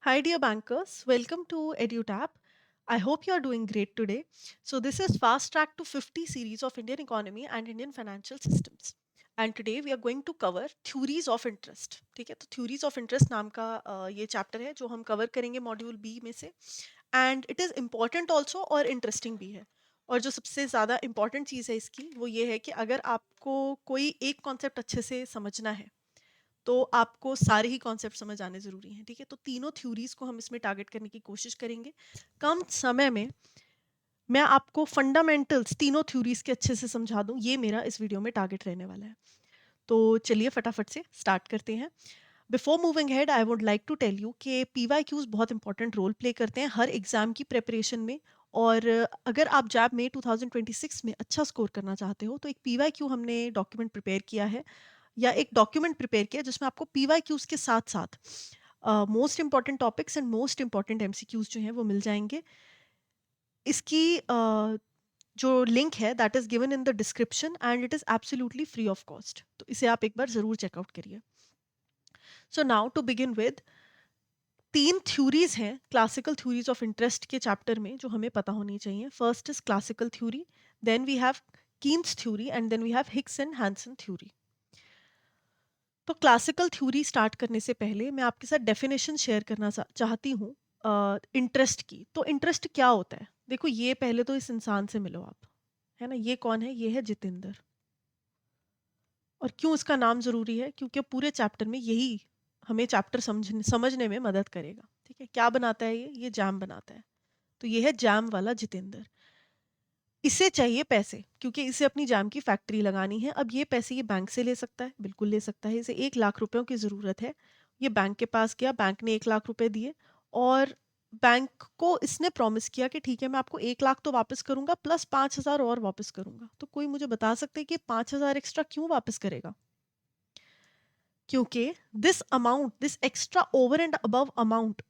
Hi, dear bankers. Welcome to EduTap. I hope you are doing great today. So, this is Fast Track to 50 series of Indian economy and Indian financial systems. And today we are going to cover theories of interest. ठीक है, तो theories of interest नाम का ये chapter है जो हम cover करेंगे मॉड्यूल बी में से. And it is important also और इंटरेस्टिंग भी है. और जो सबसे ज़्यादा इंपॉर्टेंट चीज़ है इसकी वो ये है कि अगर आपको कोई एक कॉन्सेप्ट अच्छे से समझना है तो आपको सारे ही कॉन्सेप्ट समझ आने ज़रूरी हैं. ठीक है, तो तीनों थ्योरीज को हम इसमें टारगेट करने की कोशिश करेंगे. कम समय में मैं आपको फंडामेंटल्स तीनों थ्योरीज के अच्छे से समझा दूं, ये मेरा इस वीडियो में टारगेट रहने वाला है. तो चलिए फटाफट से स्टार्ट करते हैं. Before moving ahead I would like to tell you कि पीवाईक्यूज बहुत इंपॉर्टेंट रोल प्ले करते हैं हर एग्जाम की प्रिपरेशन में. और अगर आप जैब में 2026 में अच्छा स्कोर करना चाहते हो तो एक पीवाईक्यू हमने डॉक्यूमेंट प्रिपेयर किया है या एक डॉक्यूमेंट प्रिपेयर किया जिसमें आपको पीवाईक्यूज के साथ साथ most important topics and most important MCQs जो हैं वो मिल जाएंगे. इसकी जो लिंक है that is given in the description and it is absolutely free of cost, तो इसे आप एक बार जरूर चेकआउट करिए. So now to begin with, तीन थ्योरीज हैं क्लासिकल थ्योरीज ऑफ इंटरेस्ट के चैप्टर में जो हमें पता होनी चाहिए. First is classical theory, then we have Keynes theory and then we have Hicks and Hansen theory. तो क्लासिकल थ्योरी स्टार्ट करने से पहले मैं आपके साथ डेफिनेशन शेयर करना चाहती हूँ इंटरेस्ट की. तो इंटरेस्ट क्या होता है? देखो, ये पहले तो इस इंसान से मिलो आप, है ना. ये कौन है? ये है जितेंद्र. और क्यों इसका नाम जरूरी है? क्योंकि पूरे चैप्टर में यही हमें चैप्टर समझने में मदद करेगा. ठीक है, क्या बनाता है ये जैम बनाता है. तो ये है जैम वाला जितेंद्र. इसे चाहिए पैसे क्योंकि इसे अपनी जैम की फैक्ट्री लगानी है. अब ये पैसे ये बैंक से ले सकता है, बिल्कुल ले सकता है. इसे 1 लाख रुपयों की ज़रूरत है. ये बैंक के पास गया, बैंक ने 1 लाख रुपए दिए और बैंक को इसने प्रॉमिस किया कि ठीक है मैं आपको 1 लाख तो वापस करूंगा प्लस 5,000 और वापस करूंगा. तो कोई मुझे बता सकते हैं कि 5,000 एक्स्ट्रा क्यों वापस करेगा? क्योंकि this extra over and above amount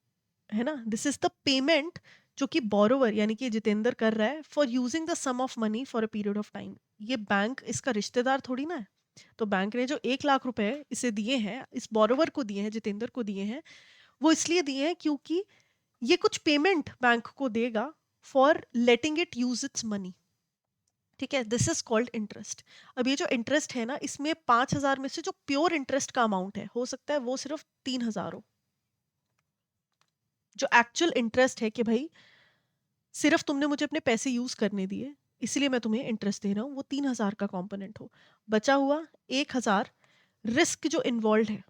है ना, दिस इज द पेमेंट जो कि बोरोवर यानी कि जितेंद्र कर रहा है for using the sum of money for a period of time. ये बैंक इसका रिश्तेदार थोड़ी ना है. तो बैंक ने जो 1 लाख रुपए इसे दिए हैं, इस बोरोवर को दिए हैं, जितेंद्र को दिए हैं, वो इसलिए दिए हैं क्योंकि ये कुछ पेमेंट बैंक को देगा for letting it use it's money. ठीक है, दिस इज कॉल्ड इंटरेस्ट. अब ये जो इंटरेस्ट है ना, इसमें 5,000 में से जो प्योर इंटरेस्ट का अमाउंट है हो सकता है वो सिर्फ 3,000 हो. जो एक्चुअल इंटरेस्ट है कि भाई सिर्फ तुमने मुझे अपने पैसे यूज करने दिए इसलिए मैं तुम्हें इंटरेस्ट दे रहा हूँ, वो 3,000 का कंपोनेंट हो. बचा हुआ 1,000 रिस्क जो इन्वॉल्व है.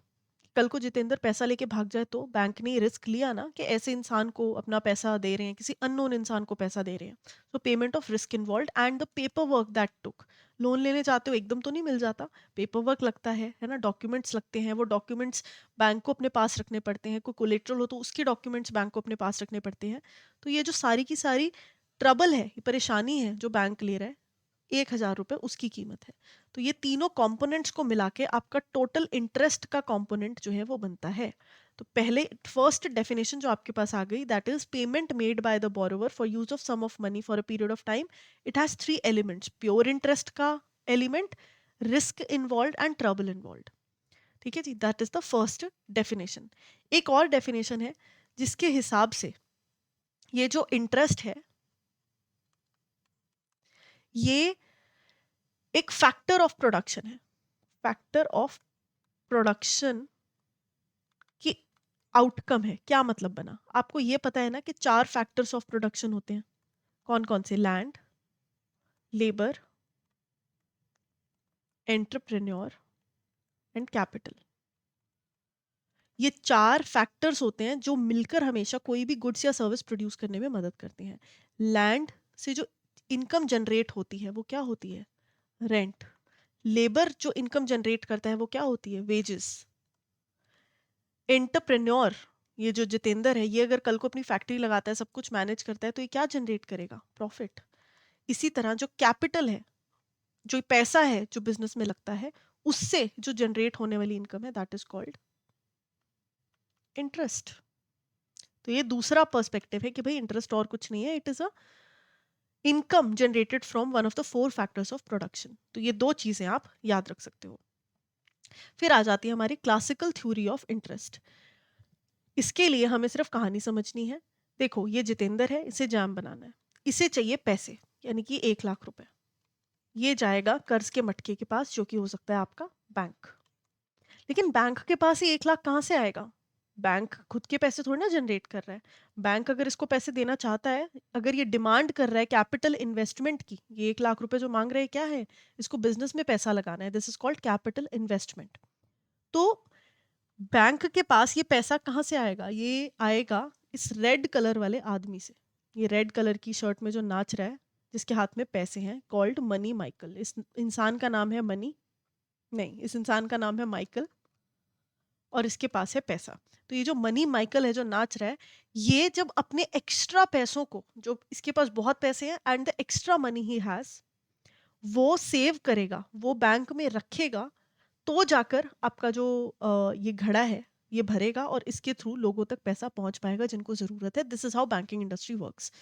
कल को जितेंद्र पैसा लेके भाग जाए तो बैंक ने रिस्क लिया ना कि ऐसे इंसान को अपना पैसा दे रहे हैं, किसी अननोन इंसान को पैसा दे रहे हैं. तो payment of risk involve and the paper work that took. Loan लेने जाते हो एकदम तो नहीं मिल जाता, पेपर वर्क लगता है ना, डॉक्यूमेंट्स लगते हैं. वो डॉक्यूमेंट्स बैंक को अपने पास रखने पड़ते हैं. कोई कोलेट्रल हो तो उसके डॉक्यूमेंट्स बैंक को अपने पास रखने पड़ते हैं. तो ये जो सारी की सारी ट्रबल है, ये परेशानी है जो बैंक ले रहा है, 1,000 रुपये उसकी कीमत है. तो ये तीनों कंपोनेंट्स को मिला के आपका टोटल इंटरेस्ट का कंपोनेंट जो है वो बनता है. तो पहले फर्स्ट डेफिनेशन जो आपके पास आ गई, that is payment made by the borrower for use of some of money for a period of time. It has 3 elements: pure interest का element, risk involve and trouble involve. ठीक है जी, that is the first definition. एक और definition है जिसके हिसाब से ये जो इंटरेस्ट है ये एक फैक्टर ऑफ प्रोडक्शन है. फैक्टर ऑफ प्रोडक्शन की आउटकम है. क्या मतलब बना? आपको ये पता है ना कि 4 फैक्टर्स ऑफ प्रोडक्शन होते हैं. कौन कौन से? Land, labour, entrepreneur and capital. ये 4 फैक्टर्स होते हैं जो मिलकर हमेशा कोई भी गुड्स या सर्विस प्रोड्यूस करने में मदद करते हैं. लैंड से जो इनकम जनरेट होती है वो क्या होती है? रेंट. लेबर जो इनकम जनरेट करता है वो क्या होती है? वेजेस. एंटरप्रेन्योर, ये जो जितेंद्र है, ये अगर कल को अपनी फैक्ट्री लगाता है, सब कुछ मैनेज करता है, तो ये क्या जनरेट करेगा? प्रॉफिट. इसी तरह जो कैपिटल है, जो पैसा है जो बिजनेस में लगता है, उससे जो जनरेट होने वाली इनकम है, दैट इज कॉल्ड इंटरेस्ट. तो ये दूसरा पर्सपेक्टिव है कि भाई इंटरेस्ट और कुछ नहीं है, it is a income generated from one of the 4 factors of production. तो ये 2 चीजें आप याद रख सकते हो. फिर आ जाती है हमारी क्लासिकल थ्योरी ऑफ इंटरेस्ट. इसके लिए हमें सिर्फ कहानी समझनी है। देखो, ये जितेंद्र है, इसे जैम बनाना है, इसे चाहिए पैसे, यानी कि 1 लाख रुपए। ये जाएगा कर्ज के मटके के पास, जो कि हो सकता है आपका बैंक। लेकिन बैंक के पास ही 1 लाख कहाँ से आएगा? बैंक खुद के पैसे थोड़ी ना जनरेट कर रहा है। बैंक अगर इसको पैसे देना चाहता है, अगर ये डिमांड कर रहा है कैपिटल इन्वेस्टमेंट की, ये 1 लाख रुपए जो मांग रहे हैं क्या है? इसको बिजनेस में पैसा लगाना है। This is called capital investment. तो बैंक के पास ये पैसा कहाँ से आएगा? ये आएगा इस रेड कलर वाले आदमी से। ये रेड कलर की शर्ट में जो नाच रहा है, जिसके हाथ में पैसे हैं, कॉल्ड मनी माइकल। इस इंसान का नाम है मनी, नहीं, इस इंसान का नाम है माइकल, और इसके पास है पैसा। तो ये जो मनी माइकल है जो नाच रहा है, ये जब अपने एक्स्ट्रा पैसों को, जो इसके पास बहुत पैसे हैं and the extra money he has, वो सेव करेगा, वो बैंक में रखेगा, तो जाकर आपका जो ये घड़ा है ये भरेगा और इसके थ्रू लोगों तक पैसा पहुंच पाएगा जिनको जरूरत है। This is how banking industry works.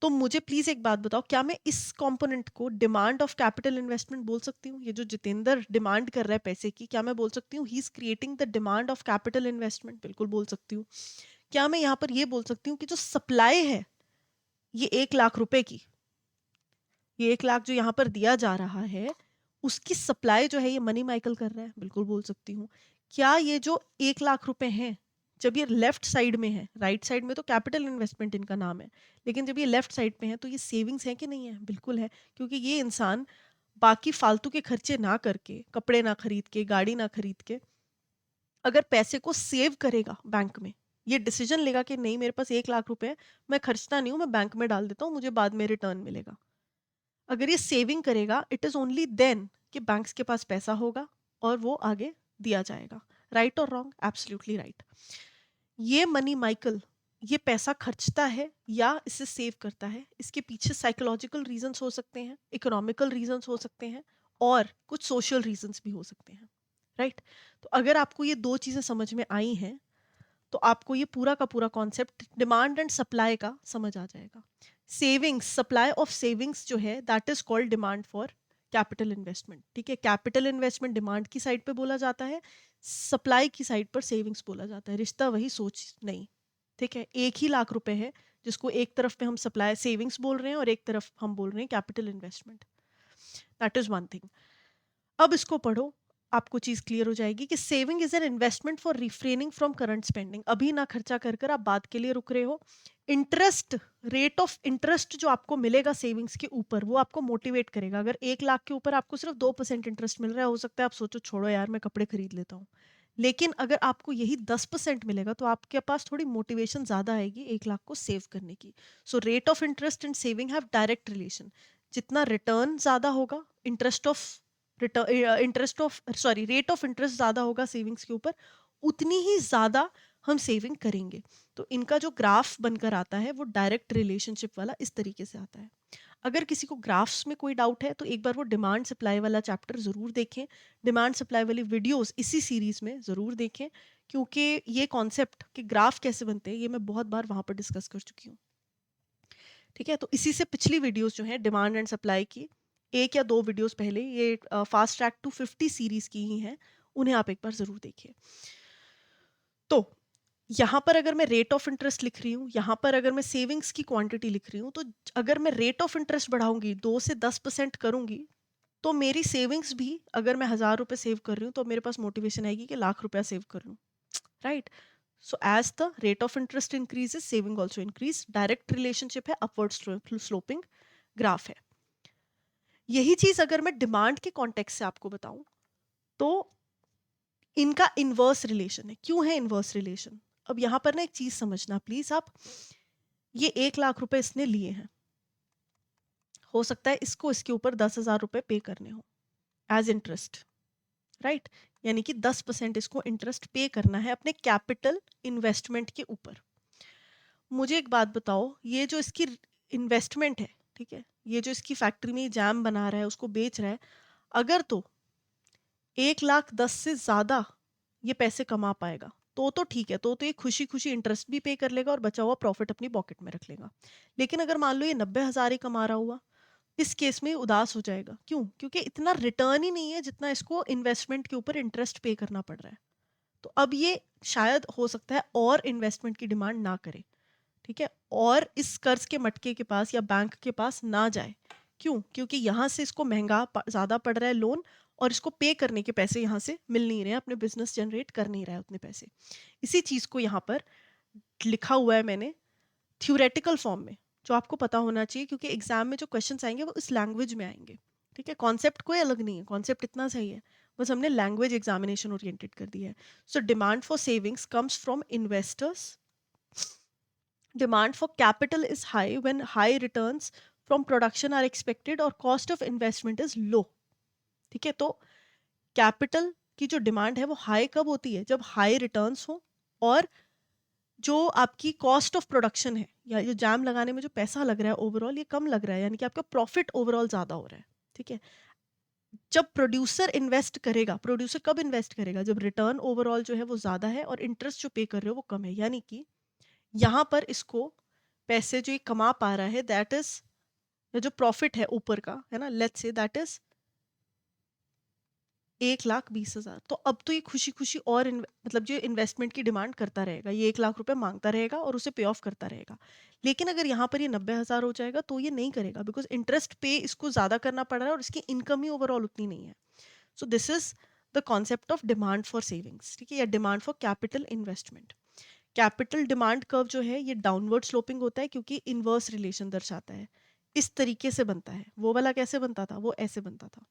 तो मुझे प्लीज एक बात बताओ, क्या मैं इस कंपोनेंट को डिमांड ऑफ कैपिटल इन्वेस्टमेंट बोल सकती हूँ? ये जो जितेंद्र डिमांड कर रहा है पैसे की, क्या मैं बोल सकती हूँ he is creating the demand of capital investment? बिल्कुल बोल सकती हूँ। क्या मैं यहाँ पर ये बोल सकती हूँ कि जो सप्लाई है ये 1 लाख रुपए की, ये 1 लाख जो यहाँ पर दिया जा रहा है, उसकी सप्लाई जो है ये मनी माइकल कर रहा है? बिल्कुल बोल सकती हूँ। क्या ये जो 1 लाख रुपए हैं, जब ये लेफ्ट साइड में है, राइट साइड में तो कैपिटल इन्वेस्टमेंट इनका नाम है, लेकिन जब ये लेफ्ट साइड पे है तो ये सेविंग्स है कि नहीं है? बिल्कुल है, क्योंकि ये इंसान बाकी फालतू के खर्चे ना करके, कपड़े ना खरीद के, गाड़ी ना खरीद के, अगर पैसे को सेव करेगा बैंक में, ये डिसीजन लेगा कि नहीं मेरे पास 1 लाख रुपए है, मैं खर्चता नहीं हूँ, मैं बैंक में डाल देता हूँ, मुझे बाद में रिटर्न मिलेगा। अगर ये सेविंग करेगा, इट इज ओनली देन कि बैंक्स के पास पैसा होगा और वो आगे दिया जाएगा। राइट और रॉन्ग? Absolutely right. ये मनी माइकल ये पैसा खर्चता है या इसे सेव करता है, इसके पीछे साइकोलॉजिकल रीजंस हो सकते हैं, इकोनॉमिकल रीजंस हो सकते हैं, और कुछ सोशल रीजंस भी हो सकते हैं। राइट? तो अगर आपको ये दो चीजें समझ में आई हैं, तो आपको ये पूरा का पूरा कॉन्सेप्ट डिमांड एंड सप्लाई का समझ आ जाएगा। सेविंग्स, सप्लाई ऑफ सेविंग्स जो है, that is called demand for capital investment. ठीक है, कैपिटल इन्वेस्टमेंट डिमांड की साइड पे बोला जाता है, सप्लाई की साइड पर सेविंग्स बोला जाता है। रिश्ता वही, सोच नहीं। ठीक है, 1 ही लाख रुपए है, जिसको एक तरफ पे हम सप्लाई सेविंग्स बोल रहे हैं और एक तरफ हम बोल रहे हैं capital investment. That is one thing. अब इसको पढ़ो, आपको चीज क्लियर हो जाएगी कि saving is an investment for refraining from current spending. अभी ना खर्चा कर कर आप बाद के लिए रुक रहे हो। इंटरेस्ट, रेट ऑफ इंटरेस्ट जो आपको मिलेगा सेविंग्स के ऊपर, वो आपको मोटिवेट करेगा। अगर 1 लाख के ऊपर आपको सिर्फ 2% इंटरेस्ट मिल रहा है, हो सकता है आप सोचो छोड़ो यार मैं कपड़े खरीद लेता हूँ। लेकिन अगर आपको यही 10% मिलेगा, तो आपके पास थोड़ी मोटिवेशन ज्यादा आएगी 1 लाख को सेव करने की। So rate of interest and saving have direct relation. जितना रिटर्न ज्यादा होगा, interest of interest of sorry rate of interest ज़्यादा होगा सेविंग्स के ऊपर, उतनी ही ज़्यादा हम सेविंग करेंगे। तो इनका जो ग्राफ बनकर आता है वो डायरेक्ट रिलेशनशिप वाला इस तरीके से आता है। अगर किसी को ग्राफ्स में कोई डाउट है तो एक बार वो डिमांड सप्लाई वाला चैप्टर ज़रूर देखें, डिमांड सप्लाई वाली वीडियोस इसी सीरीज़ में ज़रूर देखें, क्योंकि ये कॉन्सेप्ट कि ग्राफ कैसे बनते हैं ये मैं बहुत बार वहाँ पर डिस्कस कर चुकी हूँ। ठीक है, तो इसी से पिछली वीडियोस जो हैं डिमांड एंड सप्लाई की, 1 या 2 वीडियोस पहले, ये फास्ट ट्रैक टू 50 सीरीज की ही हैं, उन्हें आप एक बार जरूर देखिए। तो यहाँ पर अगर मैं रेट ऑफ इंटरेस्ट लिख रही हूँ, यहाँ पर अगर मैं सेविंग्स की क्वांटिटी लिख रही हूँ, तो अगर मैं रेट ऑफ इंटरेस्ट बढ़ाऊंगी, 2 से 10% करूंगी, तो मेरी सेविंग्स भी, अगर मैं 1,000 रुपये सेव कर रही हूँ तो मेरे पास मोटिवेशन आएगी कि 1 लाख रुपया सेव कर लूँ। Right? So as the rate of interest increases, saving also increase. Direct relationship है, अपवर्ड स्लोपिंग ग्राफ है। यही चीज अगर मैं डिमांड के कॉन्टेक्स्ट से आपको बताऊं, तो इनका इनवर्स रिलेशन है। क्यों है इनवर्स रिलेशन? अब यहां पर ना एक चीज समझना प्लीज आप, ये 1 लाख रुपए इसने लिए हैं, हो सकता है इसको इसके ऊपर 10,000 रुपए पे करने हो एज इंटरेस्ट। राइट? यानी कि 10% इसको इंटरेस्ट पे करना है अपने कैपिटल इन्वेस्टमेंट के ऊपर। मुझे एक बात बताओ, ये जो इसकी इन्वेस्टमेंट है, ठीक है, ये जो इसकी फैक्ट्री में जैम बना रहा है, उसको बेच रहा है, अगर तो 1,10,000 से ज्यादा ये पैसे कमा पाएगा तो ठीक है, तो ये खुशी खुशी इंटरेस्ट भी पे कर लेगा और बचा हुआ प्रॉफिट अपनी पॉकेट में रख लेगा। लेकिन अगर मान लो ये 90,000 ही कमा रहा हुआ, इस केस में उदास हो जाएगा। क्यों? क्योंकि इतना रिटर्न ही नहीं है जितना इसको इन्वेस्टमेंट के ऊपर इंटरेस्ट पे करना पड़ रहा है। तो अब ये शायद हो सकता है और इन्वेस्टमेंट की डिमांड ना करे, ठीक है, और इस कर्ज के मटके के पास या बैंक के पास ना जाए। क्यों? क्योंकि यहाँ से इसको महंगा ज़्यादा पड़ रहा है लोन, और इसको पे करने के पैसे यहाँ से मिल नहीं रहे हैं, अपने बिजनेस जनरेट कर नहीं रहा है उतने पैसे। इसी चीज़ को यहाँ पर लिखा हुआ है मैंने थ्योरेटिकल फॉर्म में, जो आपको पता होना चाहिए, क्योंकि एग्जाम में जो क्वेश्चंस आएंगे वो इस लैंग्वेज में आएंगे, ठीक है। कॉन्सेप्ट कोई अलग नहीं है, कॉन्सेप्ट इतना सही है, बस हमने लैंग्वेज एग्जामिनेशन ओरिएंटेड कर दिया है। So demand for savings comes from investors. Demand for capital is high when high returns from production are expected और cost of investment is low, ठीक है। तो कैपिटल की जो डिमांड है वो हाई कब होती है? जब हाई रिटर्न्स हो और जो आपकी कॉस्ट ऑफ प्रोडक्शन है, या जो जैम लगाने में जो पैसा लग रहा है ओवरऑल, ये कम लग रहा है, यानी कि आपका प्रॉफिट ओवरऑल ज़्यादा हो रहा है, ठीक है। जब प्रोड्यूसर इन्वेस्ट करेगा, प्रोड्यूसर कब इन्वेस्ट करेगा? जब रिटर्न ओवरऑल जो है वो ज़्यादा है और इंटरेस्ट जो पे कर रहे हो वो कम है, यानी कि यहाँ पर इसको पैसे जो ये कमा पा रहा है, दैट इज जो प्रॉफिट है ऊपर का, है ना, लेट्स से दैट इज 1,20,000। तो अब तो ये खुशी खुशी और मतलब जो इन्वेस्टमेंट की डिमांड करता रहेगा, ये 1,00,000 रुपए मांगता रहेगा और उसे पे ऑफ करता रहेगा। लेकिन अगर यहाँ पर ये 90,000 हो जाएगा तो ये नहीं करेगा, बिकॉज इंटरेस्ट पे इसको ज्यादा करना पड़ रहा है और इसकी इनकम ही ओवरऑल उतनी नहीं है। So this is the concept of demand for savings, ठीक है, या demand for capital investment. Capital demand curve जो है ये डाउनवर्ड स्लोपिंग होता है, क्योंकि इनवर्स रिलेशन दर्शाता है। इस तरीके से बनता है, वो वाला कैसे बनता था? वो ऐसे बनता था।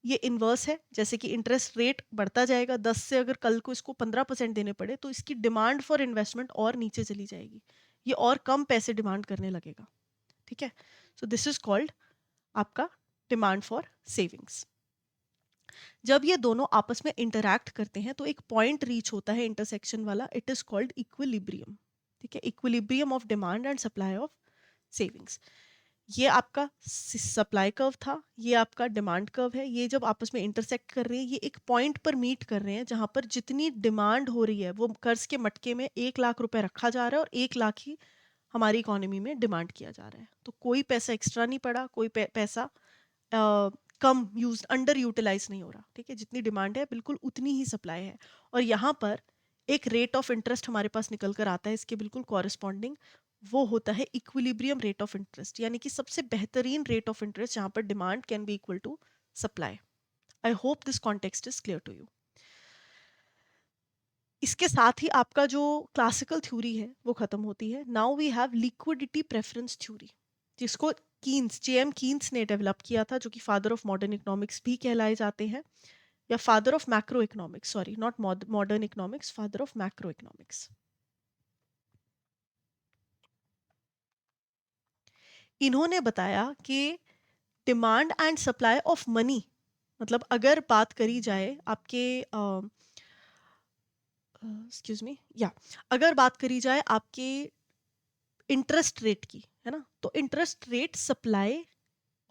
ये इनवर्स है, जैसे कि इंटरेस्ट रेट बढ़ता जाएगा, 10 से अगर कल को इसको 15% देने पड़े तो इसकी डिमांड फॉर इन्वेस्टमेंट और नीचे चली जाएगी, ये और कम पैसे डिमांड करने लगेगा, ठीक है। सो दिस इज कॉल्ड आपका डिमांड फॉर सेविंग्स। जब ये दोनों आपस में इंटरैक्ट करते हैं तो एक पॉइंट रीच होता है इंटरसेक्शन वाला, इट इज कॉल्ड इक्विलिब्रियम, ठीक है, equilibrium of demand and supply of savings. ये आपका सप्लाई कर्व था, ये आपका डिमांड कर्व है, ये जब आपस में इंटरसेक्ट कर रहे हैं, ये एक पॉइंट पर मीट कर रहे हैं जहां पर जितनी डिमांड हो रही है वो कर्ज के मटके में 1,00,000 रुपए रखा जा रहा है और 1,00,000 ही हमारी इकोनॉमी में डिमांड किया जा रहा है। तो कोई पैसा एक्स्ट्रा नहीं पड़ा, कोई पैसा कम यूज अंडर यूटिलाइज नहीं हो रहा, ठीक है। जितनी डिमांड है बिल्कुल उतनी ही सप्लाई है, और यहाँ पर एक रेट ऑफ इंटरेस्ट हमारे पास निकल कर आता है इसके बिल्कुल कॉरेस्पॉन्डिंग, वो होता है इक्विलिब्रियम रेट ऑफ इंटरेस्ट, यानी कि सबसे बेहतरीन रेट ऑफ इंटरेस्ट जहाँ पर demand can be equal to supply. I hope this context is clear to you. इसके साथ ही आपका जो क्लासिकल थ्योरी है वो खत्म होती है। Now we have liquidity preference theory, जिसको कीन्स, जेएम कीन्स ने डेवलप किया था, जो कि फादर ऑफ मॉडर्न इकोनॉमिक्स भी कहलाए जाते हैं, या father of macro economics, sorry not modern economics, father of macro economics. इन्होंने बताया कि demand and supply of money, मतलब अगर बात करी जाए आपके एक्सक्यूज मी, या अगर बात करी जाए आपके इंटरेस्ट रेट की, है ना, तो interest rate supply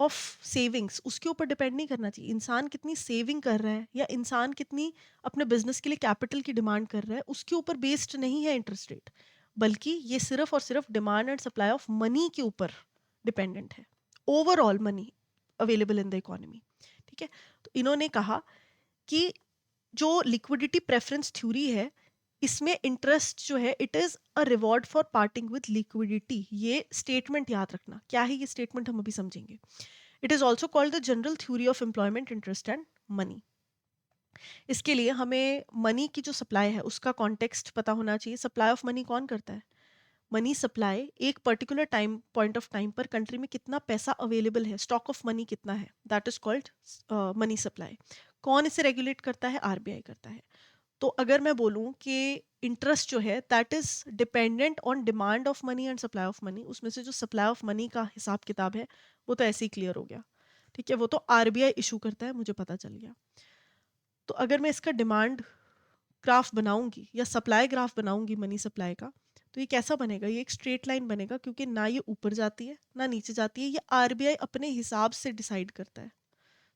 of savings उसके ऊपर डिपेंड नहीं करना चाहिए। इंसान कितनी सेविंग कर रहा है या इंसान कितनी अपने बिजनेस के लिए कैपिटल की डिमांड कर रहा है, उसके ऊपर बेस्ड नहीं है इंटरेस्ट रेट, बल्कि ये सिर्फ और सिर्फ demand and supply of money के ऊपर डिपेंडेंट है, overall money available in the economy, ठीक है। तो इन्होंने कहा कि जो लिक्विडिटी प्रेफरेंस थ्योरी है, इसमें इंटरेस्ट जो है it is a reward for parting with liquidity. ये स्टेटमेंट याद रखना, क्या है ये स्टेटमेंट हम अभी समझेंगे। It is also called the general theory of employment, interest and money. इसके लिए हमें मनी की जो सप्लाई है उसका कॉन्टेक्स्ट पता होना चाहिए। सप्लाई ऑफ मनी कौन करता है? मनी सप्लाई एक particular time point of time पर कंट्री में कितना पैसा अवेलेबल है, स्टॉक ऑफ मनी कितना है, that is called money supply. कौन इसे रेगुलेट करता है? आरबीआई करता है। तो अगर मैं बोलूँ कि इंटरेस्ट जो है that is dependent on demand of money and supply of money, उसमें से जो सप्लाई ऑफ मनी का हिसाब किताब है वो तो ऐसे ही क्लियर हो गया, ठीक है, वो तो आरबीआई इशू करता है, मुझे पता चल गया। तो अगर मैं इसका डिमांड ग्राफ बनाऊंगी या सप्लाई ग्राफ बनाऊंगी मनी सप्लाई का, तो ये कैसा बनेगा? ये एक स्ट्रेट लाइन बनेगा, क्योंकि ना ये ऊपर जाती है ना नीचे जाती है, ये आरबीआई अपने हिसाब से डिसाइड करता है।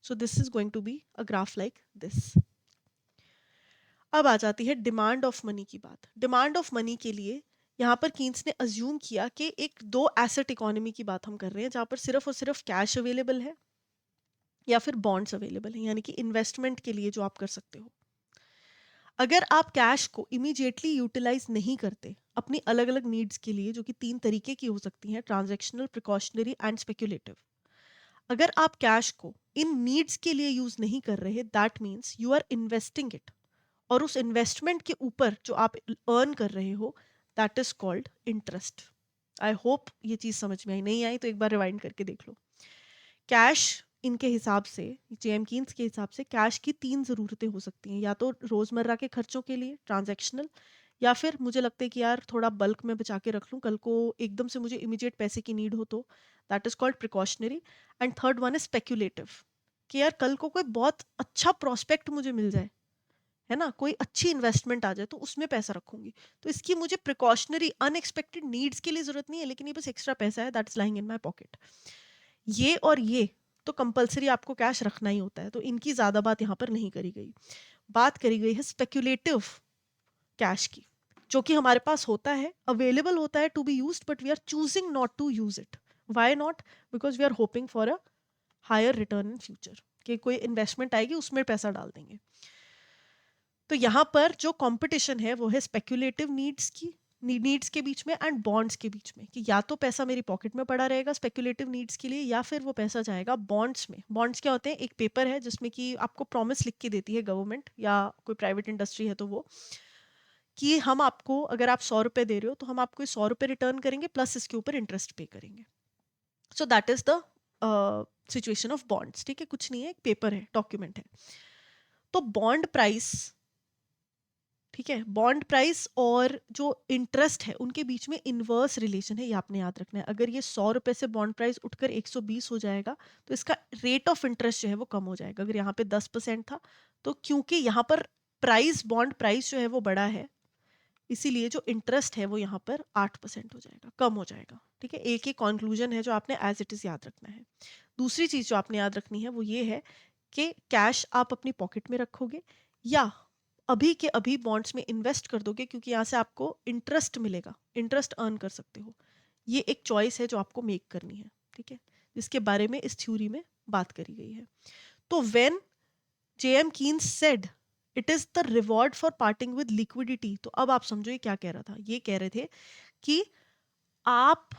So this is going to be a graph like this. अब आ जाती है डिमांड ऑफ मनी की बात। डिमांड ऑफ मनी के लिए यहाँ पर कीन्स ने अज्यूम किया कि एक दो एसेट इकोनॉमी की बात हम कर रहे हैं, जहाँ पर सिर्फ और सिर्फ कैश अवेलेबल है या फिर बॉन्ड्स अवेलेबल हैं, यानी कि इन्वेस्टमेंट के लिए जो आप कर सकते हो। अगर आप कैश को इमीडिएटली यूटिलाइज नहीं करते अपनी अलग अलग नीड्स के लिए, जो कि 3 तरीके की हो सकती हैं, ट्रांजैक्शनल, प्रिकॉशनरी एंड स्पेक्युलेटिव। अगर आप कैश को इन नीड्स के लिए यूज नहीं कर रहे, that means you are investing it, और उस इन्वेस्टमेंट के ऊपर जो आप अर्न कर रहे हो, that is called interest. I hope ये चीज समझ में आई, नहीं आई तो एक बार रिवाइंड करके देख लो। कैश, इनके हिसाब से, जेएम कीन्स के हिसाब से, कैश की 3 ज़रूरतें हो सकती हैं, या तो रोज़मर्रा के खर्चों के लिए ट्रांजैक्शनल, या फिर मुझे लगता है कि यार थोड़ा बल्क में बचा के रख लूँ, कल को एकदम से मुझे इमीडिएट पैसे की नीड हो, तो that is called precautionary. And third one is speculative, कि यार कल को कोई बहुत अच्छा प्रोस्पेक्ट मुझे मिल जाए, है ना, कोई अच्छी इन्वेस्टमेंट आ जाए तो उसमें पैसा रखूंगी, तो इसकी मुझे प्रिकॉशनरी अनएक्सपेक्टेड नीड्स के लिए जरूरत नहीं है, लेकिन ये बस एक्स्ट्रा पैसा है, that is lying in my pocket. ये और ये तो कंपलसरी आपको कैश रखना ही होता है, तो इनकी ज्यादा बात यहाँ पर नहीं करी गई। बात करी गई है स्पेक्यूलेटिव कैश की, जो कि हमारे पास होता है, अवेलेबल होता है to be used, but we are choosing not to use it. Why not? Because we are hoping for a higher return in future, कि कोई इन्वेस्टमेंट आएगी उसमें पैसा डाल देंगे। तो यहाँ पर जो कंपटीशन है वो है स्पेक्यूलेटिव नीड्स के बीच में एंड बॉन्ड्स के बीच में, कि या तो पैसा मेरी पॉकेट में पड़ा रहेगा स्पेक्यूलेटिव नीड्स के लिए, या फिर वो पैसा जाएगा बॉन्ड्स में। बॉन्ड्स क्या होते हैं? एक पेपर है जिसमें कि आपको प्रॉमिस लिख के देती है गवर्नमेंट या कोई प्राइवेट इंडस्ट्री है तो वो, कि हम आपको, अगर आप 100 रुपए दे रहे हो तो हम आपको 100 रुपए रिटर्न करेंगे प्लस इसके ऊपर इंटरेस्ट पे करेंगे। So that is the situation of bonds. ठीक है, कुछ नहीं है, एक पेपर है, डॉक्यूमेंट है। तो बॉन्ड प्राइस, ठीक है, बॉन्ड प्राइस और जो इंटरेस्ट है उनके बीच में इनवर्स रिलेशन है, ये आपने याद रखना है। अगर ये 100 रुपए से बॉन्ड प्राइस उठकर 120 हो जाएगा तो इसका रेट ऑफ इंटरेस्ट जो है वो कम हो जाएगा। अगर यहाँ पे 10% था, तो क्योंकि यहाँ पर प्राइस, बॉन्ड प्राइस जो है वो बड़ा है, इसीलिए जो इंटरेस्ट है वो यहाँ पर 8% हो जाएगा, कम हो जाएगा। ठीक है, एक ही कंक्लूजन है जो आपने एज इट इज याद रखना है। दूसरी चीज जो आपने याद रखनी है वो ये है कि कैश आप अपनी पॉकेट में रखोगे या अभी के अभी बॉन्ड्स में इन्वेस्ट कर दोगे, क्योंकि यहाँ से आपको इंटरेस्ट मिलेगा, इंटरेस्ट अर्न कर सकते हो। ये एक चॉइस है जो आपको मेक करनी है। ठीक है, जिसके बारे में इस थ्योरी में बात करी गई है। तो when J M Keynes said it is the reward for parting with liquidity, तो अब आप समझो ये क्या कह रहा था। ये कह रहे थे कि आप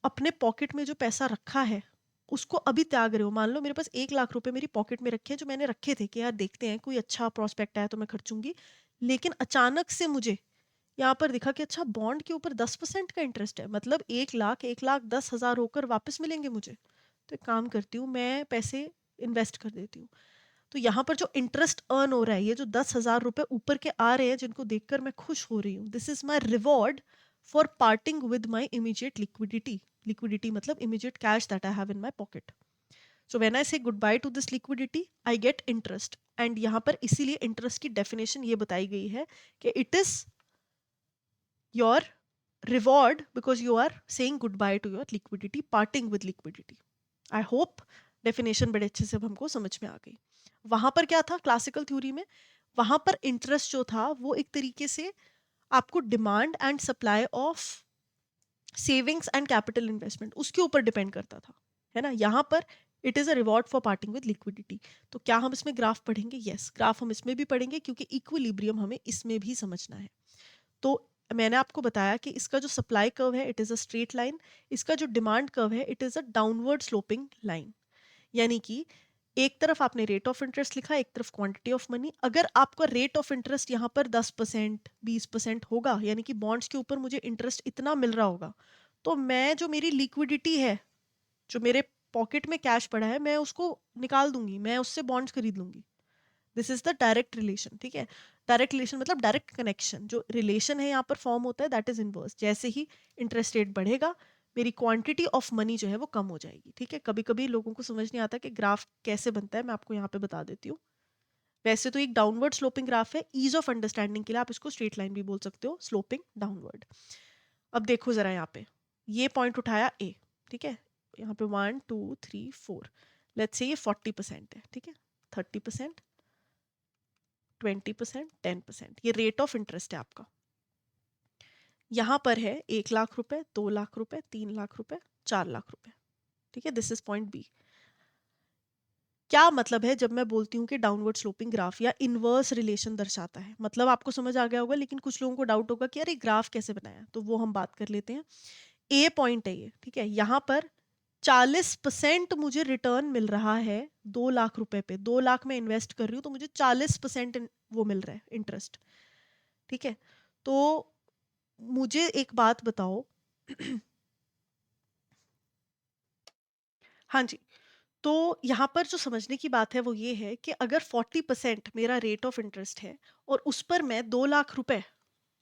अपने पॉकेट में जो पैसा रखा है उसको अभी त्याग रहे हो। मान लो मेरे पास 1 लाख रुपए मेरी पॉकेट में रखे हैं, जो मैंने रखे थे कि यार देखते हैं कोई अच्छा प्रोस्पेक्ट आया तो मैं खर्चूंगी, लेकिन अचानक से मुझे यहाँ पर दिखा कि अच्छा बॉन्ड के ऊपर 10% का इंटरेस्ट है, मतलब 1 लाख, 1,10,000 होकर वापस मिलेंगे मुझे। तो एक काम करती हूँ, मैं पैसे इन्वेस्ट कर देती हूँ। तो यहाँ पर जो इंटरेस्ट अर्न हो रहा है, ये जो 10,000 रुपए ऊपर के आ रहे हैं जिनको देखकर मैं खुश हो रही हूँ, this is my reward for parting with my immediate liquidity. Liquidity मतलब immediate cash that I have in my pocket. So when I say good bye to this liquidity I get interest, and यहाँ पर इसीलिए interest की definition ये बताई गई है कि it is your reward because you are saying goodbye to your liquidity, parting with liquidity. I hope definition बड़े अच्छे से अब हमको समझ में आ गई। वहां पर क्या था क्लासिकल थ्योरी में? वहां पर इंटरेस्ट जो था वो एक तरीके से आपको demand and supply of savings and capital investment उसके ऊपर डिपेंड करता था, है ना। यहाँ पर it is a reward for parting with liquidity. तो क्या हम इसमें ग्राफ पढ़ेंगे? यस, ग्राफ हम इसमें भी पढ़ेंगे, क्योंकि इक्विलिब्रियम हमें इसमें भी समझना है। तो मैंने आपको बताया कि इसका जो सप्लाई कर्व है it is a straight line, इसका जो डिमांड कर्व है it is a downward sloping line. यानी कि एक तरफ आपने रेट ऑफ इंटरेस्ट लिखा, एक तरफ क्वांटिटी ऑफ मनी। अगर आपका रेट ऑफ इंटरेस्ट यहाँ पर 10%, 20% होगा, यानी कि बॉन्ड्स के ऊपर मुझे इंटरेस्ट इतना मिल रहा होगा, तो मैं जो मेरी लिक्विडिटी है, जो मेरे पॉकेट में कैश पड़ा है, मैं उसको निकाल दूंगी, मैं उससे बॉन्ड्स खरीद लूंगी। This is the direct relation. ठीक है, डायरेक्ट रिलेशन मतलब डायरेक्ट कनेक्शन। जो रिलेशन है यहाँ पर फॉर्म होता है दैट इज इनवर्स। जैसे ही इंटरेस्ट रेट बढ़ेगा मेरी क्वांटिटी ऑफ मनी जो है वो कम हो जाएगी। ठीक है, कभी कभी लोगों को समझ नहीं आता कि ग्राफ कैसे बनता है, मैं आपको यहाँ पे बता देती हूँ। वैसे तो एक डाउनवर्ड स्लोपिंग ग्राफ है, ईज ऑफ अंडरस्टैंडिंग के लिए आप इसको स्ट्रेट लाइन भी बोल सकते हो, स्लोपिंग डाउनवर्ड। अब देखो जरा यहाँ पे, ये पॉइंट उठाया ए, ठीक है, यहाँ पे 1 2 3 4, लेट्स से ये 40% है, ठीक है, 30%, 20%, 10%, ये रेट ऑफ इंटरेस्ट है आपका। यहां पर है 1 लाख रुपए, 2 लाख रुपए, 3 लाख रुपए, 4 लाख रुपए। ठीक है, दिस इज पॉइंट बी। क्या मतलब है जब मैं बोलती हूँ कि डाउनवर्ड स्लोपिंग ग्राफ या इनवर्स रिलेशन दर्शाता है? मतलब आपको समझ आ गया होगा, लेकिन कुछ लोगों को डाउट होगा कि अरे ग्राफ कैसे बनाया, तो वो हम बात कर लेते हैं। ए पॉइंट है ये, ठीक है, यहाँ पर 40% मुझे रिटर्न मिल रहा है 2 लाख रुपए पे। 2 लाख में इन्वेस्ट कर रही हूँ तो मुझे 40% वो मिल रहा है, इंटरेस्ट। ठीक है, तो मुझे एक बात बताओ। हाँ जी, तो यहाँ पर जो समझने की बात है वो ये है कि अगर 40% मेरा रेट ऑफ इंटरेस्ट है और उस पर मैं 2 लाख रुपए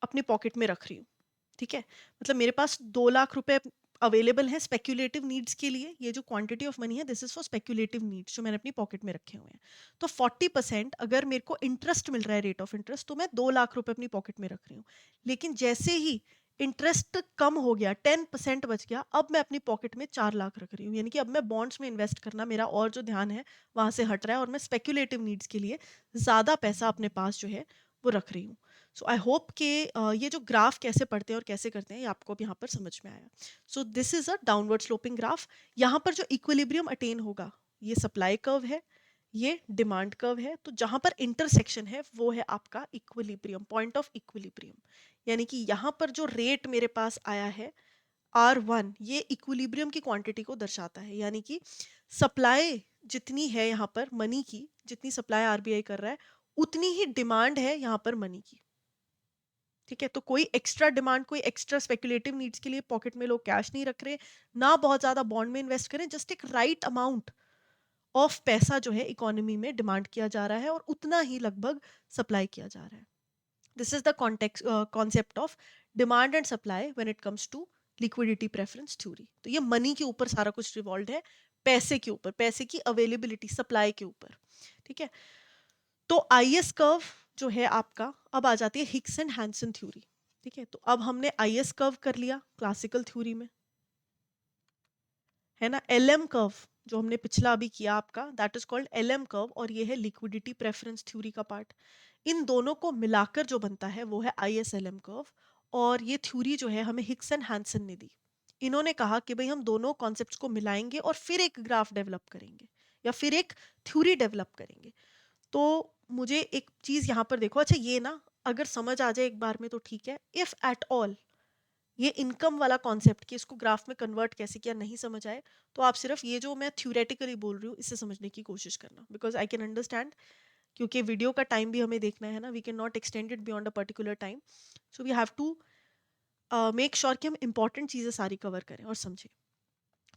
अपने पॉकेट में रख रही हूँ, ठीक है, मतलब मेरे पास 2 लाख रुपए अवेलेबल है स्पेक्यूलेटिव नीड्स के लिए। ये जो क्वांटिटी ऑफ मनी है, this is for speculative needs जो मैंने अपनी पॉकेट में रखे हुए हैं। तो 40% अगर मेरे को इंटरेस्ट मिल रहा है, रेट ऑफ इंटरेस्ट, तो मैं 2 लाख रुपए अपनी पॉकेट में रख रही हूँ। लेकिन जैसे ही इंटरेस्ट कम हो गया, 10% बच गया, अब मैं अपनी पॉकेट में 4 लाख रख रही हूँ। यानी कि अब मैं बॉन्ड्स में इन्वेस्ट करना, मेरा और जो ध्यान है वहां से हट रहा है और मैं स्पेक्यूलेटिव नीड्स के लिए ज्यादा पैसा अपने पास जो है वो रख रही हूँ। सो आई होप कि ये जो ग्राफ कैसे पढ़ते हैं और कैसे करते हैं, ये आपको अब यहाँ पर समझ में आया। सो this is a downward sloping graph. यहाँ पर जो इक्विलिब्रियम अटेन होगा, ये सप्लाई कर्व है, ये डिमांड कर्व है। तो जहां पर इंटरसेक्शन है वो है आपका इक्विलिब्रियम, पॉइंट ऑफ इक्विलिब्रियम। यानी कि यहाँ पर जो रेट मेरे पास आया है R1, ये इक्विलिब्रियम की क्वांटिटी को दर्शाता है। यानी कि सप्लाई जितनी है यहाँ पर मनी की, जितनी सप्लाई आरबीआई कर रहा है, उतनी ही डिमांड है यहाँ पर मनी की। ठीक है, तो कोई एक्स्ट्रा डिमांड, कोई एक्स्ट्रा स्पेकुलेटिव नीड्स के लिए पॉकेट में लोग कैश नहीं रख रहे, ना बहुत ज्यादा बॉन्ड में इन्वेस्ट करें। जस्ट एक राइट अमाउंट ऑफ पैसा जो है इकोनॉमी में डिमांड किया जा रहा है और उतना ही लगभग सप्लाई किया जा रहा है। This is the context concept of demand and supply when it comes to liquidity preference theory. तो ये मनी के ऊपर सारा कुछ रिवॉल्व है, पैसे के ऊपर, पैसे की अवेलेबिलिटी, सप्लाई के ऊपर। ठीक है, तो आईएस कर्व जो है आपका, अब आ जाती है हिक्स एंड हैंसन थ्योरी। ठीक है, तो अब हमने आईएस कर्व कर लिया क्लासिकल थ्योरी में, है ना। एलएम कर्व जो हमने पिछला अभी किया आपका, that is called LM curve, और ये है लिक्विडिटी प्रेफरेंस थ्योरी का पार्ट। इन दोनों को मिलाकर जो बनता है वो है आईएसएलएम कर्व। और ये थ्योरी जो है हमें हिक्स एंड हैंसन ने दी। इन्होंने कहा कि भाई हम दोनों कॉन्सेप्ट्स को मिलाएंगे और फिर एक ग्राफ डेवलप करेंगे या फिर एक थ्योरी डेवलप करेंगे। तो मुझे एक चीज यहाँ पर देखो, अच्छा ये ना अगर समझ आ जाए एक बार में तो ठीक है। इफ एट ऑल ये इनकम वाला कॉन्सेप्ट कि इसको ग्राफ में कन्वर्ट कैसे किया नहीं समझ आए, तो आप सिर्फ ये जो मैं थ्योरेटिकली बोल रही हूँ इसे समझने की कोशिश करना, बिकॉज आई कैन अंडरस्टैंड। क्योंकि वीडियो का टाइम भी हमें देखना है ना, we can not extend it beyond a particular time. So we have to make sure कि हम इंपॉर्टेंट चीज़ें सारी कवर करें और समझें।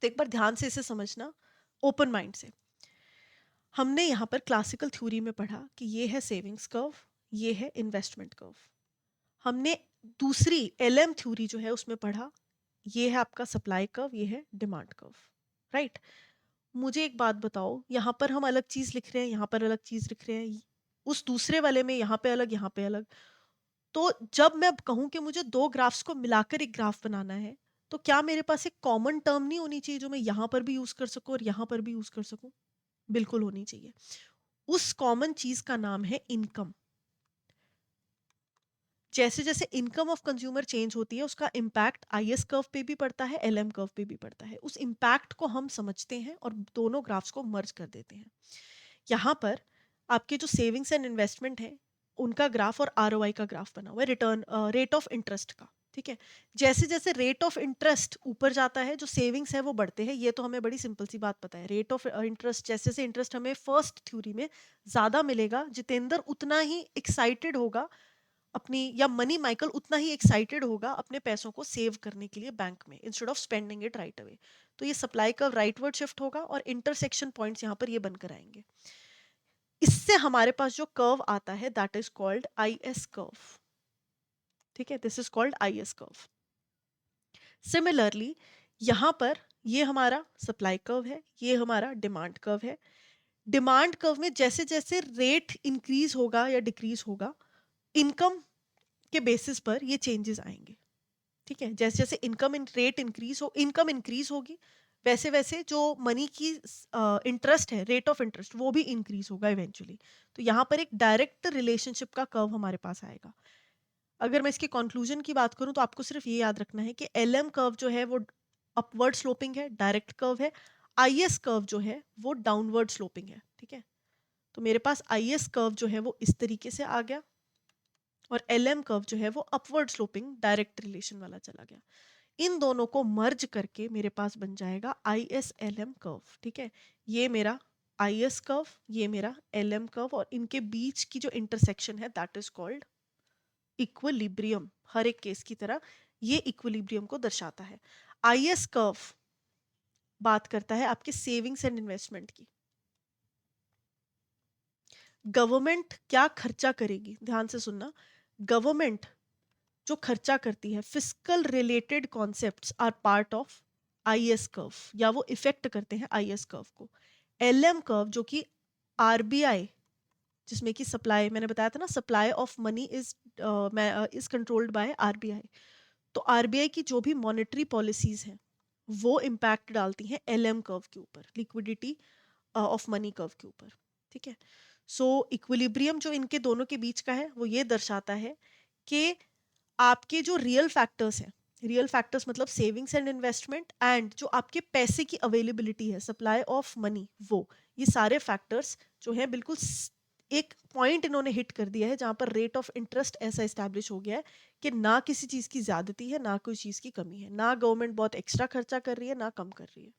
तो एक बार ध्यान से इसे समझना, ओपन माइंड से। हमने यहाँ पर क्लासिकल थ्योरी में पढ़ा कि ये है सेविंग्स कर्व, ये है इन्वेस्टमेंट कर्व। हमने दूसरी एलएम थ्योरी जो है उसमें पढ़ा, ये है आपका सप्लाई कर्व, ये है डिमांड कर्व, राइट। मुझे एक बात बताओ, यहाँ पर हम अलग चीज लिख रहे हैं, यहाँ पर अलग चीज लिख रहे हैं, उस दूसरे वाले में यहाँ पे अलग, यहाँ पे अलग। तो जब मैं कहूँ कि मुझे दो ग्राफ्स को मिलाकर एक ग्राफ बनाना है, तो क्या मेरे पास एक कॉमन टर्म नहीं होनी चाहिए जो मैं यहाँ पर भी यूज कर सकूँ और यहाँ पर भी यूज कर सकूँ? बिल्कुल होनी चाहिए। उस कॉमन चीज का नाम है इनकम। जैसे जैसे इनकम ऑफ कंज्यूमर चेंज होती है, उसका इम्पैक्ट आईएस कर्व पे भी पड़ता है, एलएम कर्व पे भी पड़ता है। उस इम्पैक्ट को हम समझते हैं और दोनों ग्राफ्स को मर्ज कर देते हैं। यहाँ पर आपके जो सेविंग्स एंड इन्वेस्टमेंट है उनका ग्राफ और आरओआई का ग्राफ बना हुआ है, रिटर्न रेट ऑफ इंटरेस्ट का। ठीक है, जैसे जैसे रेट ऑफ इंटरेस्ट ऊपर जाता है, जो सेविंग्स है वो बढ़ते हैं। ये तो हमें बड़ी सिंपल सी बात पता है। रेट ऑफ इंटरेस्ट, जैसे जैसे इंटरेस्ट हमें फर्स्ट थ्योरी में ज्यादा मिलेगा, जितेंद्र उतना ही एक्साइटेड होगा अपनी, या मनी माइकल उतना ही एक्साइटेड होगा अपने पैसों को सेव करने के लिए बैंक में, instead of spending it right away. तो ये सप्लाई कर्व राइटवर्ड शिफ्ट होगा और इंटरसेक्शन पॉइंट्स यहाँ पर ये बनकर आएंगे। इससे हमारे पास जो कर्व आता है that is called I S curve. ठीक है, this is called I S curve. Similarly यहां पर ये हमारा सप्लाई कर्व है, ये हमारा डिमांड कर्व है। डिमांड कर्व में जैसे जैसे रेट इंक्रीज होगा या डिक्रीज होगा, इनकम के बेसिस पर ये चेंजेस आएंगे। ठीक है, जैसे जैसे इनकम रेट इंक्रीज हो, इनकम इंक्रीज होगी, वैसे वैसे जो मनी की इंटरेस्ट है, रेट ऑफ इंटरेस्ट, वो भी इंक्रीज होगा इवेंचुअली। तो यहाँ पर एक डायरेक्ट रिलेशनशिप का कर्व हमारे पास आएगा। अगर मैं इसके कंक्लूजन की बात करूं तो आपको सिर्फ ये याद रखना है कि एलएम कर्व जो है वो अपवर्ड स्लोपिंग है, डायरेक्ट कर्व है। IS कर्व जो है वो डाउनवर्ड स्लोपिंग है, ठीक है। तो मेरे पास IS कर्व जो है वो इस तरीके से आ गया, और LM कर्व जो है वो अपवर्ड स्लोपिंग डायरेक्ट रिलेशन वाला चला गया। इन दोनों को मर्ज करके मेरे पास बन जाएगा ISLM कर्व, ठीक है। ये मेरा IS कर्व, ये मेरा LM कर्व, और इनके बीच की जो इंटरसेक्शन है दैट इज कॉल्ड इक्विलिब्रियम। हर एक केस की तरह ये इक्विलिब्रियम को दर्शाता है। IS कर्व बात करता है आपके सेविंग्स एंड इन्वेस्टमेंट की। गवर्नमेंट क्या खर्चा करेगी, ध्यान से सुनना। गवर्नमेंट जो खर्चा करती है, fiscal related concepts are part of IS curve, या वो इफेक्ट करते हैं IS कर्व को। LM कर्व जो कि RBI, जिसमें कि सप्लाई, मैंने बताया था ना, supply of money is controlled by RBI। तो RBI की जो भी मॉनेटरी पॉलिसीज हैं वो इम्पैक्ट डालती हैं LM कर्व के ऊपर, लिक्विडिटी ऑफ मनी कर्व के ऊपर, ठीक है। सो इक्विलिब्रियम जो इनके दोनों के बीच का है वो ये दर्शाता है कि आपके जो रियल फैक्टर्स हैं, रियल फैक्टर्स मतलब सेविंग्स एंड इन्वेस्टमेंट, एंड जो आपके पैसे की अवेलेबिलिटी है, सप्लाई ऑफ मनी, वो ये सारे फैक्टर्स जो है बिल्कुल एक पॉइंट इन्होंने हिट कर दिया है जहां पर रेट ऑफ इंटरेस्ट ऐसा इस्टेब्लिश हो गया है कि ना किसी चीज की ज्यादती है, ना कोई चीज की कमी है, ना गवर्नमेंट बहुत एक्स्ट्रा खर्चा कर रही है ना कम कर रही है,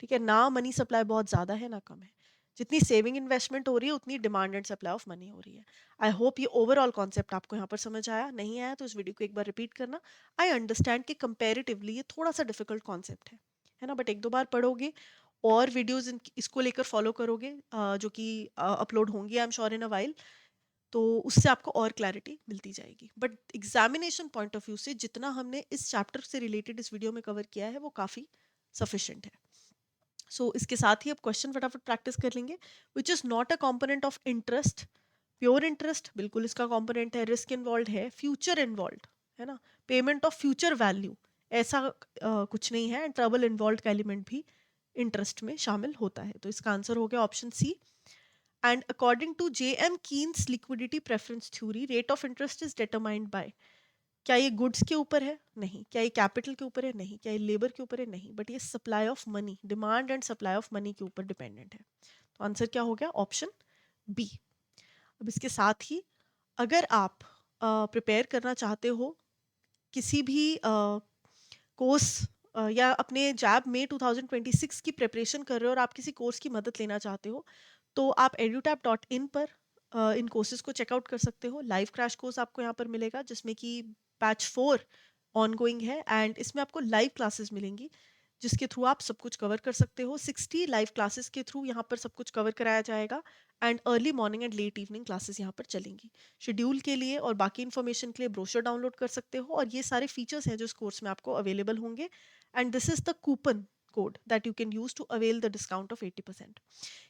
ठीक है, ना मनी सप्लाई बहुत ज़्यादा है ना कम है। जितनी सेविंग इन्वेस्टमेंट हो रही है उतनी demand and supply of money हो रही है। आई होप ये ओवरऑल कॉन्सेप्ट आपको यहाँ पर समझ आया। नहीं आया तो इस वीडियो को एक बार रिपीट करना। आई अंडरस्टैंड कि कंपेरेटिवली ये थोड़ा सा डिफिकल्ट कॉन्सेप्ट है ना, बट एक दो बार पढ़ोगे और वीडियोज इसको लेकर फॉलो करोगे, जो कि अपलोड होंगी I am sure in a while, तो उससे आपको और क्लैरिटी मिलती जाएगी। But examination point of view से जितना हमने इस चैप्टर से रिलेटेड इस वीडियो में कवर किया है वो काफ़ी सफिशिएंट है। इसके साथ ही अब क्वेश्चन फटाफट प्रैक्टिस कर लेंगे। Which is not a component of interest. Pure interest बिल्कुल इसका कॉम्पोनेंट है। रिस्क इन्वॉल्व है, फ्यूचर इन्वॉल्व है ना, पेमेंट ऑफ फ्यूचर वैल्यू ऐसा कुछ नहीं है। ट्रबल इन्वॉल्व का एलिमेंट भी इंटरेस्ट में शामिल होता है। तो इसका आंसर हो गया option C. And according to JM Keynes liquidity preference theory, rate of interest is determined by, क्या ये गुड्स के ऊपर है? नहीं। क्या ये कैपिटल के ऊपर है? नहीं। क्या ये लेबर के ऊपर है? नहीं। बट ये supply of money, demand and supply of money के ऊपर डिपेंडेंट है। तो आंसर क्या हो गया? Option B. अब इसके साथ ही अगर आप प्रिपेयर करना चाहते हो किसी भी कोर्स, या अपने जैब में 2026 की प्रिपरेशन कर रहे हो और आप किसी कोर्स की मदद लेना चाहते हो, तो आप edutap.in पर इन कोर्सेज को चेकआउट कर सकते हो। लाइव क्रैश कोर्स आपको यहाँ पर मिलेगा जिसमें कि बैच 4 ऑनगोइंग है, एंड इसमें आपको लाइव क्लासेस मिलेंगी जिसके थ्रू आप सब कुछ कवर कर सकते हो। 60 लाइव क्लासेस के थ्रू यहाँ पर सब कुछ कवर कराया जाएगा, and early morning and let evening classes यहाँ पर चलेंगी। शेड्यूल के लिए और बाकी इन्फॉर्मेशन के लिए ब्रोशर डाउनलोड कर सकते हो, और ये सारे फीचर्स हैं जो इस कोर्स में आपको अवेलेबल होंगे। And this is the coupon code that you can use to avail the discount of 80%।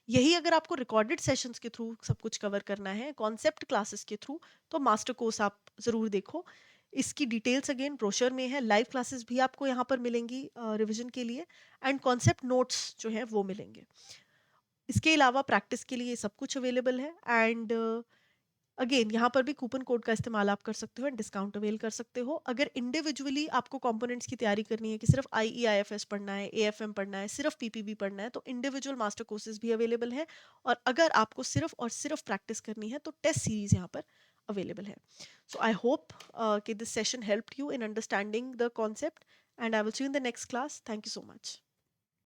यही अगर आपको रिकॉर्डेड सेशंस के थ्रू सब कुछ कवर करना है, कॉन्सेप्ट क्लासेस के थ्रू, तो मास्टर कोर्स आप ज़रूर देखो। इसकी डिटेल्स अगेन ब्रोशर में है। लाइव क्लासेस भी आपको यहाँ पर मिलेंगी रिवीजन के लिए, एंड कॉन्सेप्ट नोट्स जो हैं वो मिलेंगे। इसके अलावा प्रैक्टिस के लिए सब कुछ अवेलेबल है, एंड अगेन यहाँ पर भी कूपन कोड का इस्तेमाल आप कर सकते हो एंड डिस्काउंट अवेल कर सकते हो। अगर इंडिविजुअली आपको कंपोनेंट्स की तैयारी करनी है कि सिर्फ IEIFS पढ़ना है, AFM पढ़ना है, सिर्फ PPB पढ़ना है, तो इंडिविजुअल मास्टर कोर्सेज भी अवेलेबल है। और अगर आपको सिर्फ और सिर्फ प्रैक्टिस करनी है तो टेस्ट सीरीज यहाँ पर अवेलेबल है। सो आई होप कि this session helped you in understanding the concept, and I will see you in the next class. Thank you so much.